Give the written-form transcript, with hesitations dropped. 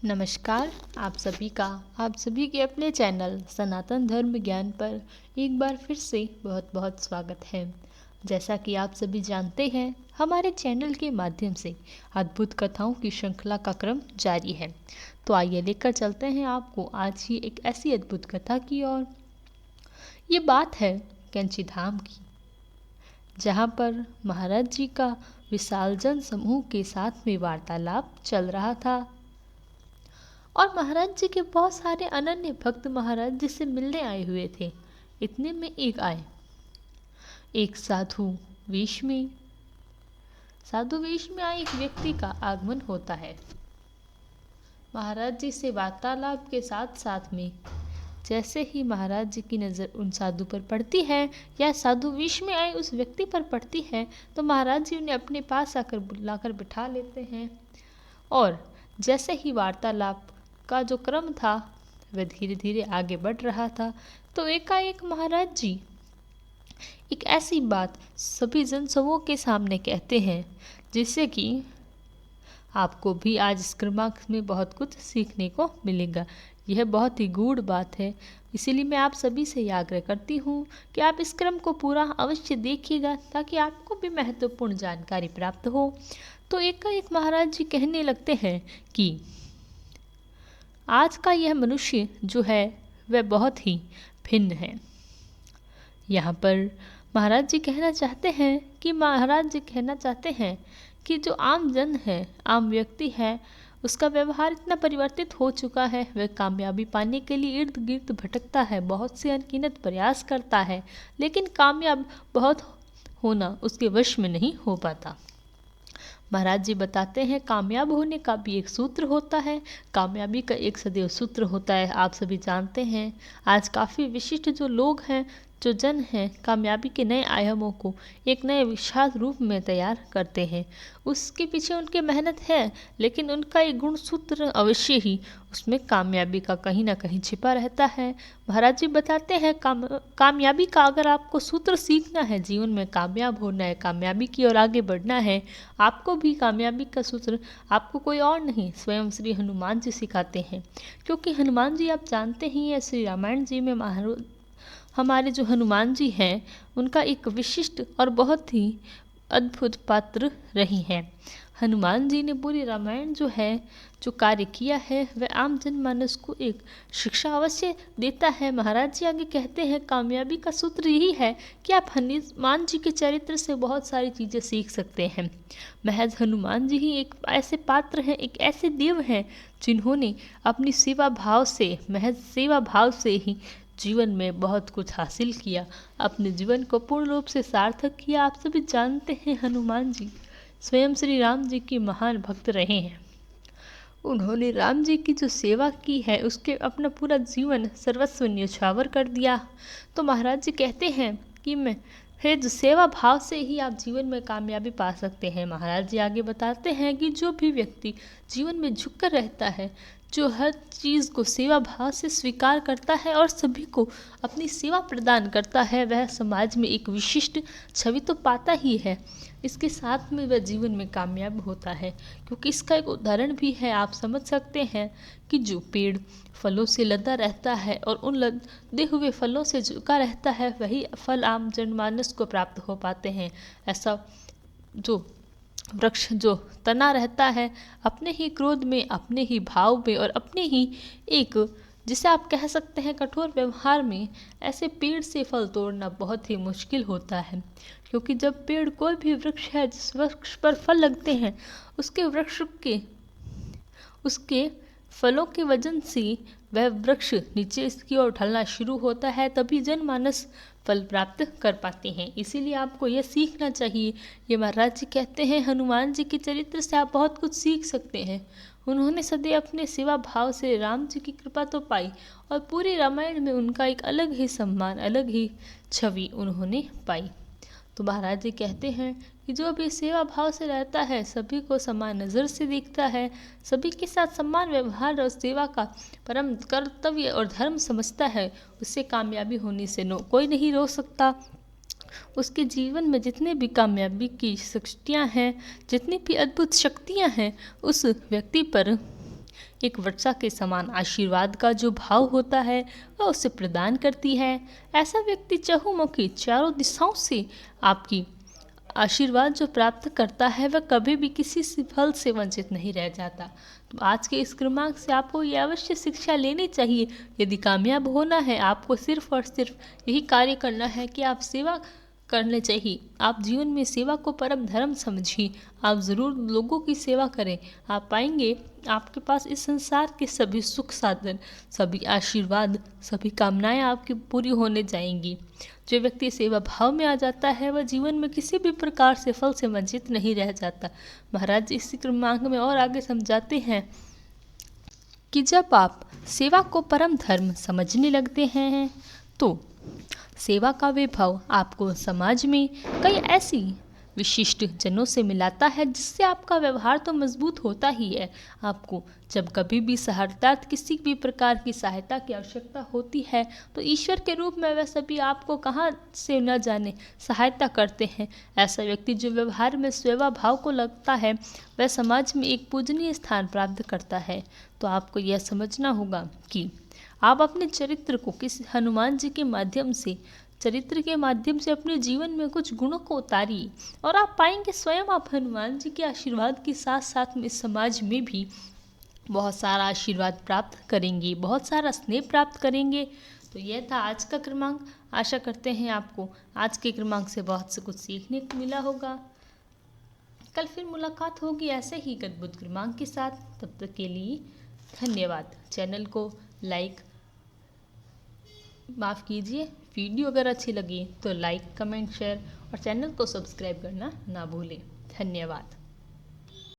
नमस्कार। आप सभी के अपने चैनल सनातन धर्म ज्ञान पर एक बार फिर से बहुत बहुत स्वागत है। जैसा कि आप सभी जानते हैं, हमारे चैनल के माध्यम से अद्भुत कथाओं की श्रृंखला का क्रम जारी है। तो आइए लेकर चलते हैं आपको आज ही एक ऐसी अद्भुत कथा की ओर। ये बात है कैंची धाम की, जहाँ पर महाराज जी का विशाल जन समूह के साथ में वार्तालाप चल रहा था और महाराज जी के बहुत सारे अनन्य भक्त महाराज जी से मिलने आए हुए थे। इतने में एक साधु वेश में आए एक व्यक्ति का आगमन होता है। महाराज जी से वार्तालाप के साथ साथ में जैसे ही महाराज जी की नज़र उन साधु पर पड़ती है या साधु वेश में आए उस व्यक्ति पर पड़ती है, तो महाराज जी उन्हें अपने पास आकर बुलाकर बिठा लेते हैं। और जैसे ही वार्तालाप का जो क्रम था वह धीरे धीरे आगे बढ़ रहा था, तो एकाएक महाराज जी एक ऐसी बात सभी जनसमूह के सामने कहते हैं जिससे कि आपको भी आज इस क्रमांक में बहुत कुछ सीखने को मिलेगा। यह बहुत ही गूढ़ बात है, इसीलिए मैं आप सभी से यह आग्रह करती हूँ कि आप इस क्रम को पूरा अवश्य देखिएगा ताकि आपको भी महत्वपूर्ण जानकारी प्राप्त हो। तो एकाएक महाराज जी कहने लगते हैं कि आज का यह मनुष्य जो है वह बहुत ही भिन्न है। यहाँ पर महाराज जी कहना चाहते हैं कि जो आम जन है, आम व्यक्ति है, उसका व्यवहार इतना परिवर्तित हो चुका है, वह कामयाबी पाने के लिए इर्द गिर्द भटकता है, बहुत से अनगिनत प्रयास करता है, लेकिन कामयाब बहुत होना उसके वश में नहीं हो पाता। महाराज जी बताते हैं कामयाब होने का भी एक सूत्र होता है, कामयाबी का एक सदैव सूत्र होता है। आप सभी जानते हैं आज काफ़ी विशिष्ट जो लोग हैं, जो जन हैं, कामयाबी के नए आयामों को एक नए विशाल रूप में तैयार करते हैं। उसके पीछे उनकी मेहनत है, लेकिन उनका एक गुण सूत्र अवश्य ही उसमें कामयाबी का कहीं ना कहीं छिपा रहता है। महाराज जी बताते हैं कामयाबी का अगर आपको सूत्र सीखना है, जीवन में कामयाब होना है, कामयाबी की ओर आगे बढ़ना है, आपको भी कामयाबी का सूत्र आपको कोई और नहीं, स्वयं श्री हनुमान जी सिखाते हैं। क्योंकि हनुमान जी आप जानते ही हैं, श्री रामायण जी में हमारे जो हनुमान जी हैं उनका एक विशिष्ट और बहुत ही अद्भुत पात्र रही हैं। हनुमान जी ने पूरी रामायण जो है, जो कार्य किया है, वह आम जनमानस को एक शिक्षा अवश्य देता है। महाराज जी आगे कहते हैं कामयाबी का सूत्र यही है कि आप हनुमान जी के चरित्र से बहुत सारी चीज़ें सीख सकते हैं। महज हनुमान जी ही एक ऐसे पात्र हैं, एक ऐसे देव हैं जिन्होंने अपनी महज सेवा भाव से ही जीवन में बहुत कुछ हासिल किया, अपने जीवन को पूर्ण रूप से सार्थक किया। आप सभी जानते हैं हनुमान जी स्वयं श्री राम जी की महान भक्त रहे हैं। उन्होंने राम जी की जो सेवा की है उसके अपना पूरा जीवन सर्वस्व न्यौछावर कर दिया। तो महाराज जी कहते हैं कि जो सेवा भाव से ही आप जीवन में कामयाबी पा सकते हैं। महाराज जी आगे बताते हैं कि जो भी व्यक्ति जीवन में झुककर रहता है, जो हर चीज़ को सेवा भाव से स्वीकार करता है और सभी को अपनी सेवा प्रदान करता है, वह समाज में एक विशिष्ट छवि तो पाता ही है, इसके साथ में वह जीवन में कामयाब होता है। क्योंकि इसका एक उदाहरण भी है, आप समझ सकते हैं कि जो पेड़ फलों से लदा रहता है और उन लदे हुए फलों से झुका रहता है, वही फल आम जनमानस को प्राप्त हो पाते हैं। ऐसा जो वृक्ष जो तना रहता है अपने ही क्रोध में, अपने ही भाव में और अपने ही एक जिसे आप कह सकते हैं कठोर व्यवहार में, ऐसे पेड़ से फल तोड़ना बहुत ही मुश्किल होता है। क्योंकि जब पेड़ कोई भी वृक्ष है जिस वृक्ष पर फल लगते हैं, उसके फलों के वजन से वह वृक्ष नीचे इसकी ओर ढलना शुरू होता है, तभी जनमानस फल प्राप्त कर पाते हैं। इसीलिए आपको यह सीखना चाहिए। ये महाराज जी कहते हैं हनुमान जी के चरित्र से आप बहुत कुछ सीख सकते हैं। उन्होंने सदैव अपने सेवा भाव से राम जी की कृपा तो पाई और पूरी रामायण में उनका एक अलग ही सम्मान, अलग ही छवि उन्होंने पाई। तो महाराज जी कहते हैं कि जो भी सेवा भाव से रहता है, सभी को समान नज़र से देखता है, सभी के साथ समान व्यवहार और सेवा का परम कर्तव्य और धर्म समझता है, उससे कामयाबी होने से कोई नहीं रोक सकता। उसके जीवन में जितने भी कामयाबी की शक्तियाँ हैं, जितनी भी अद्भुत शक्तियाँ हैं, उस व्यक्ति पर एक वर्षा के समान आशीर्वाद का जो भाव होता है वह उसे प्रदान करती है। ऐसा व्यक्ति चहुमुखी चारों दिशाओं से आपकी आशीर्वाद जो प्राप्त करता है वह कभी भी किसी से फल से वंचित नहीं रह जाता। तो आज के इस क्रमांक से आपको ये अवश्य शिक्षा लेनी चाहिए। यदि कामयाब होना है आपको सिर्फ और सिर्फ यही कार्य करना है कि आप सेवा करने चाहिए। आप जीवन में सेवा को परम धर्म समझिए। आप ज़रूर लोगों की सेवा करें। आप पाएंगे आपके पास इस संसार के सभी सुख साधन, सभी आशीर्वाद, सभी कामनाएं आपकी पूरी होने जाएंगी। जो व्यक्ति सेवा भाव में आ जाता है वह जीवन में किसी भी प्रकार से फल से वंचित नहीं रह जाता। महाराज इसी क्रमांक में और आगे समझाते हैं कि जब आप सेवा को परम धर्म समझने लगते हैं तो सेवा का वैभव आपको समाज में कई ऐसी विशिष्ट जनों से मिलाता है जिससे आपका व्यवहार तो मजबूत होता ही है। आपको जब कभी भी सहर्तार्थ किसी भी प्रकार की सहायता की आवश्यकता होती है तो ईश्वर के रूप में वह सभी आपको कहाँ से न जाने सहायता करते हैं। ऐसा व्यक्ति जो व्यवहार में सेवा भाव को लगता है वह समाज में एक पूजनीय स्थान प्राप्त करता है। तो आपको यह समझना होगा कि आप अपने चरित्र को किसी हनुमान जी के माध्यम से अपने जीवन में कुछ गुणों को उतारिए और आप पाएंगे स्वयं आप हनुमान जी के आशीर्वाद के साथ साथ में समाज में भी बहुत सारा आशीर्वाद प्राप्त करेंगे, बहुत सारा स्नेह प्राप्त करेंगे। तो यह था आज का क्रमांक। आशा करते हैं आपको आज के क्रमांक से बहुत से कुछ सीखने को मिला होगा। कल फिर मुलाकात होगी ऐसे ही एक अद्भुत क्रमांक के साथ। तब तक के लिए धन्यवाद। चैनल को लाइक माफ़ कीजिए, वीडियो अगर अच्छी लगी तो लाइक, कमेंट, शेयर और चैनल को सब्सक्राइब करना ना भूलें। धन्यवाद।